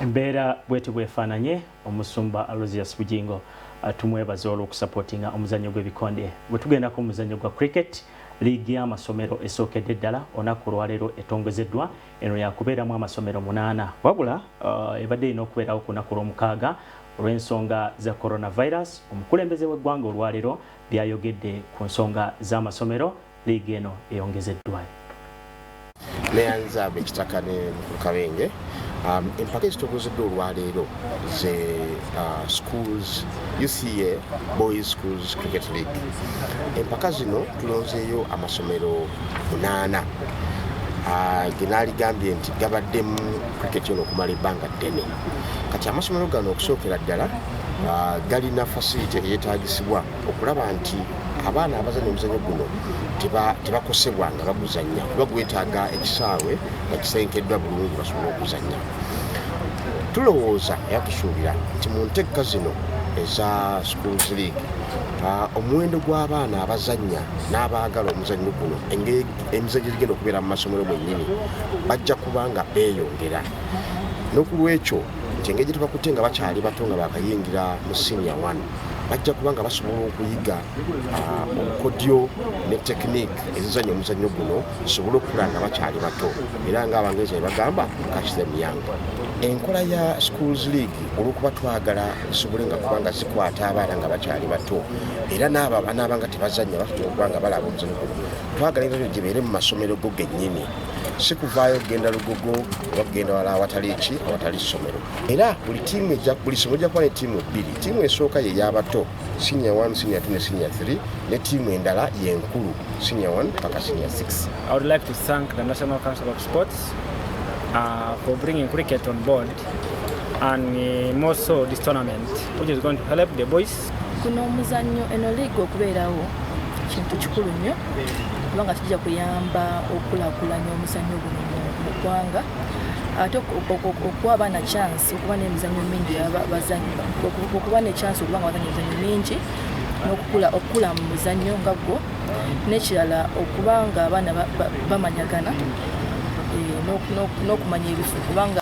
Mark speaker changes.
Speaker 1: Embeera bwete bwefaananye omusumba Aloysius Bugingo tumwebaza olw'okusupportinga omuzannyo gw'ebikonde. Bwe tugendako omuzannyo gwa cricket, liigi y'amasomero esookedde ddala olunaku olwaleero etongozeddwa, eno yakubeeramu amasomero 8 wabula ebadde erina okubeerawo ku lunaku lw'omukaaga olw'ensonga za coronavirus. Omukulembeze w'eggwanga olwaleero byayogedde ku nsonga z'amasomero, liigi eno eyongezeddwayo.
Speaker 2: Neyanzabe ekitaka ne Kabenge empaka ezitogozeddwa olwaleero ze schools UCA Boys Schools Cricket League. Empaka zino tulonzeeyo amasomero 8 genaaligambye nti gabaddemu cricket yono okumala ebbanga ddene. Kati amasomero gano okusookera ddala galina facility eyeetaagisibwa okulaba nti abaana abazannya omuzannyo guno tebakosebwa nga baguzannya, kuba gwetaaga ekisaawe nga kisenkeddwa bulungi basobola okuzannya. Tulowooza era tusuubira nti mu ntegeka zino eza Schools League omuwendo gw'abaana abazannya n'abaagala omuzannyo guno emizannyo egigenda okubeera mu masomero mwennyini bajja kuba nga beeyongera. N'okulwekyo nti engeri gye tubakutte nga bakyali bato nga bakayingira mu senior 1 bajja kuba nga basobola okuyiga obukodyo ne tekiniki ezizannya omuzannyo guno zisobole okukula nga bakyali bato, era ng'Abangereza bwe bagamba catch them young. Enkola ya Schools League olw'okuba twagala zisobole nga kuba nga zikwata abaana nga bakyali bato, era n'abo abanaaba nga tebazannya basobola okuba nga balaba omuzannyo guno, twagala ebyo gibeere mu masomero go gennyini, si kuvaayo kugenda Lugogo oba kugenda wala awatali ssomero. Era buli ssomero ejja kuba ne ttiimu 2. Ttiimu esooka ye y'abato senior 1, senior 2 ne senior 3, ne ttiimu endala y'enkulu senior 1 paka senior 6.
Speaker 3: I would like to thank the National Council of Sports for bringing cricket on board, and more so this tournament, which is going to help the boys.
Speaker 4: Kuno omuzannyo eno liiga okubeerawo kintu kikulu nnyo kubanga kijja kuyamba okulaakulanya omuzannyo guno mu ggwanga, ate okuwa abaana chance okuba n'emizannyo mingi abazannyi, okuba ne chance okuba nga bazannya emizannyo mingi n'okukula mu muzannyo nga gwo, n'ekirala okuba nga abaana bamanyagana n'okumanya ebifu kubanga